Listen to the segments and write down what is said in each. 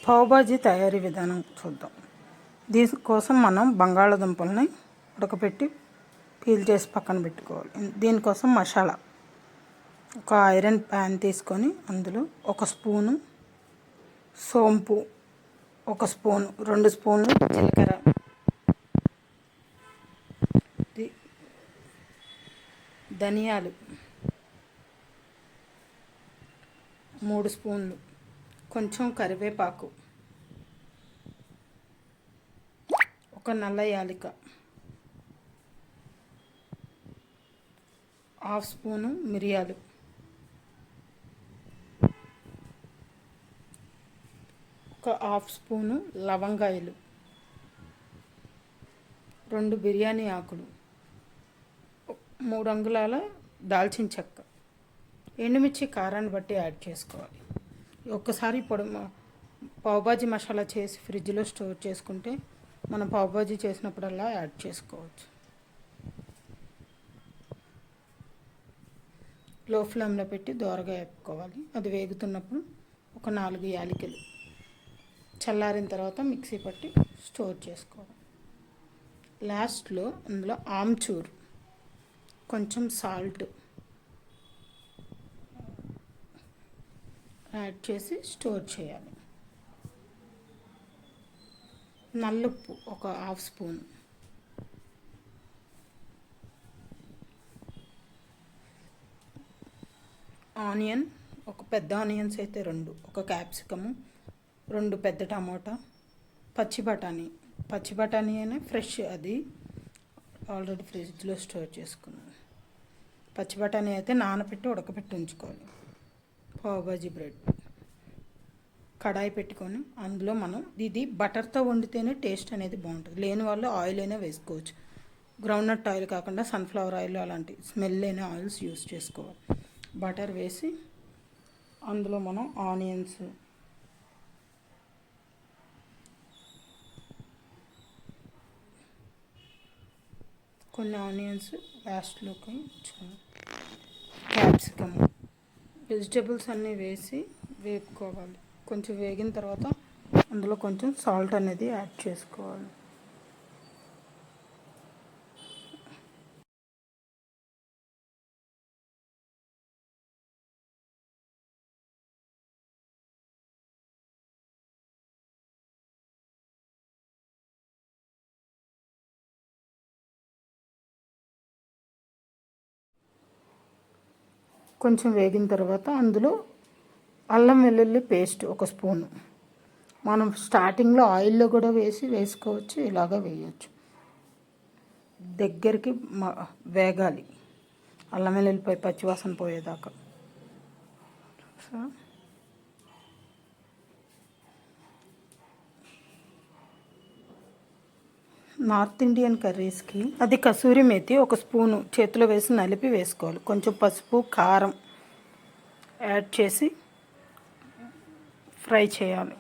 పావ్ భాజీ తయారీ విధానం చూద్దాం. దీనికోసం మనం బంగాళాదుంపల్ని ఉడకపెట్టి పీల్ చేసి పక్కన పెట్టుకోవాలి. దీనికోసం మసాలా ఒక ఐరన్ ప్యాన్ తీసుకొని అందులో ఒక స్పూను సోంపు, ఒక స్పూను 2 స్పూన్లు జీలకర్ర, ధనియాలు 3 స్పూన్లు, కొంచెం కరివేపాకు, ఒక నల్ల యాలక, 1/2 స్పూను మిరియాలు, ఒక 1/2 స్పూను లవంగాయలు, 2 బిర్యానీ ఆకులు, 3 అంగుళాల దాల్చిన చెక్క, ఎండుమిర్చి కారాన్ని బట్టి యాడ్ చేసుకోవాలి. ఒక్కసారి పొడి పావుబాజీ మసాలా చేసి ఫ్రిడ్జ్లో స్టోర్ చేసుకుంటే మనం పావుబాజీ చేసినప్పుడల్లా యాడ్ చేసుకోవచ్చు. లో ఫ్లేమ్లో పెట్టి దోరగా వేపుకోవాలి. అది వేగుతున్నప్పుడు ఒక 4 యాలకులు చల్లారిన తర్వాత మిక్సీ పట్టి స్టోర్ చేసుకోవాలి. లాస్ట్లో అందులో ఆమ్చూర్, కొంచెం సాల్ట్ యాడ్ చేసి స్టోర్ చేయాలి. నల్లుప్పు ఒక 1/2 స్పూన్, ఆనియన్ ఒక పెద్ద ఆనియన్స్ అయితే 2, ఒక క్యాప్సికము, 2 పెద్ద టమోటా, పచ్చి బఠానీ అయినా ఫ్రెష్, అది ఆల్రెడీ ఫ్రిడ్జ్లో స్టోర్ చేసుకున్నాను. పచ్చి బఠానీ అయితే నానబెట్టి ఉడకబెట్టి ఉంచుకోవాలి. పావుబాజీ బ్రెడ్ కడాయి పెట్టుకొని అందులో మనం ఇది బటర్తో వండితేనే టేస్ట్ అనేది బాగుంటుంది. లేని వాళ్ళు ఆయిల్ అయినా వేసుకోవచ్చు. గ్రౌండ్నట్ ఆయిల్ కాకుండా సన్ఫ్లవర్ ఆయిల్ అలాంటి స్మెల్ లేని ఆయిల్స్ యూస్ చేసుకోవాలి. బటర్ వేసి అందులో మనం ఆనియన్స్, కొన్ని ఆనియన్స్ లాస్ట్లోకి, క్యాప్సికమ్, వెజిటేబుల్స్ అన్నీ వేసి వేపుకోవాలి. కొంచెం వేగిన తర్వాత అందులో కొంచెం సాల్ట్ అనేది యాడ్ చేసుకోవాలి. కొంచెం వేగిన తర్వాత అందులో అల్లం వెల్లుల్లి పేస్ట్ ఒక స్పూను, మనం స్టార్టింగ్లో ఆయిల్లో కూడా వేసుకోవచ్చు, ఇలాగ వేయచ్చు. దగ్గరికి వేగాలి, అల్లం వెల్లుల్లిపై పచ్చివాసన పోయేదాకా. నార్త్ ఇండియన్ కర్రీస్కి అది కసూరి మేతి ఒక స్పూను చేతిలో వేసి నలిపి వేసుకోవాలి. కొంచెం పసుపు, కారం యాడ్ చేసి ఫ్రై చేయాలి.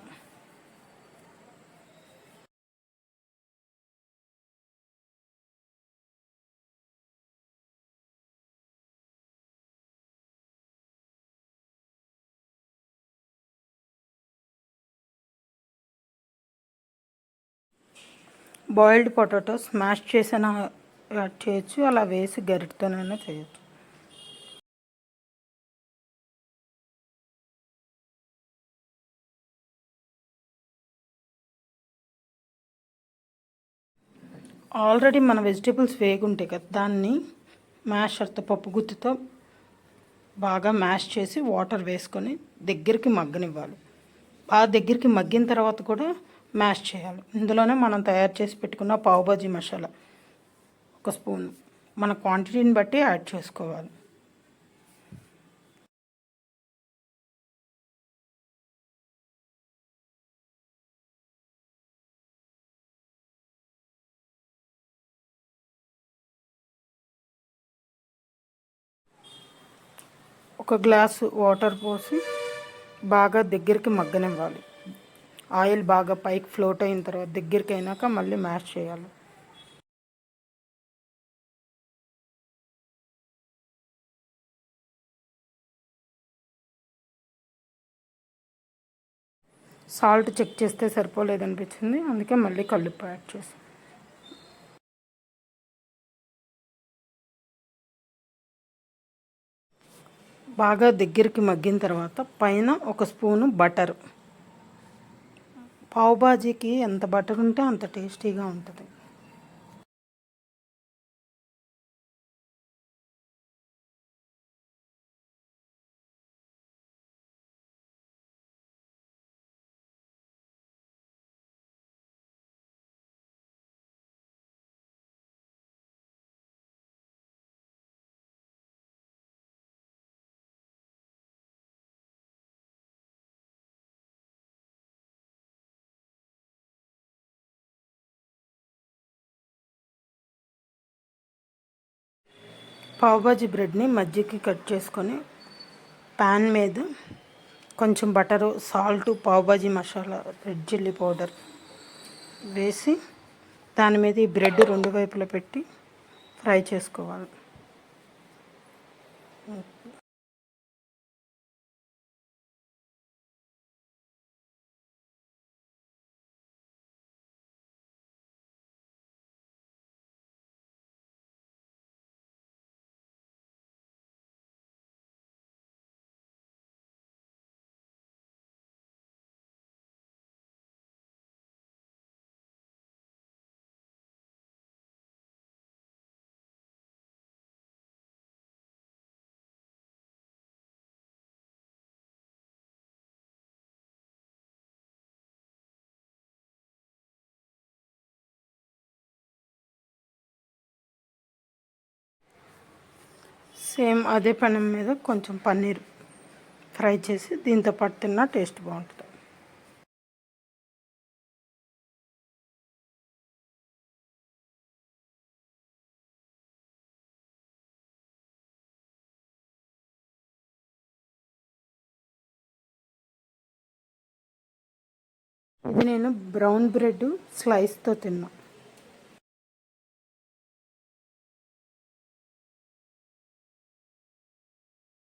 బాయిల్డ్ పొటాటో స్మాష్ చేసిన యాడ్ చేయొచ్చు, అలా వేసి గరిటతోనైనా చేయొచ్చు. ఆల్రెడీ మన వెజిటేబుల్స్ వేగుంటాయి కదా, దాన్ని మ్యాషర్తో, పప్పు గుత్తితో బాగా మ్యాష్ చేసి వాటర్ వేసుకొని దగ్గరికి మగ్గనివ్వాలి. బాగా దగ్గరికి మగ్గిన తర్వాత కూడా మ్యాష్ చేయాలి. ఇందులోనే మనం తయారు చేసి పెట్టుకున్న పావుబాజీ మసాలా ఒక స్పూను, మన క్వాంటిటీని బట్టి యాడ్ చేసుకోవాలి. ఒక గ్లాసు వాటర్ పోసి బాగా దగ్గరికి మగ్గనివ్వాలి. ఆయిల్ బాగా పైకి ఫ్లోట్ అయిన తర్వాత దగ్గరికి అయినాక మళ్ళీ మ్యాష్ చేయాలి. సాల్ట్ చెక్ చేస్తే సరిపోలేదనిపించింది, అందుకే మళ్ళీ కల్లుప్పు యాడ్ చేసి బాగా దగ్గరికి మగ్గిన తర్వాత పైన ఒక స్పూను బటర్. పావు బాజీకి ఎంత బటర్ ఉంటే అంత టేస్టీగా ఉంటుంది. పావుబాజీ బ్రెడ్ని మధ్యకి కట్ చేసుకొని ప్యాన్ మీద కొంచెం butter, salt, pav bhaji masala, red chilli powder వేసి దాని మీద ఈ బ్రెడ్ రెండు వైపులా పెట్టి ఫ్రై చేసుకోవాలి. సేమ్ అదే పెనం మీద కొంచెం పన్నీర్ ఫ్రై చేసి దీంతో పాటు తిన్నా టేస్ట్ బాగుంటుంది. ఇది నేను బ్రౌన్ బ్రెడ్ స్లైస్తో తిన్నా.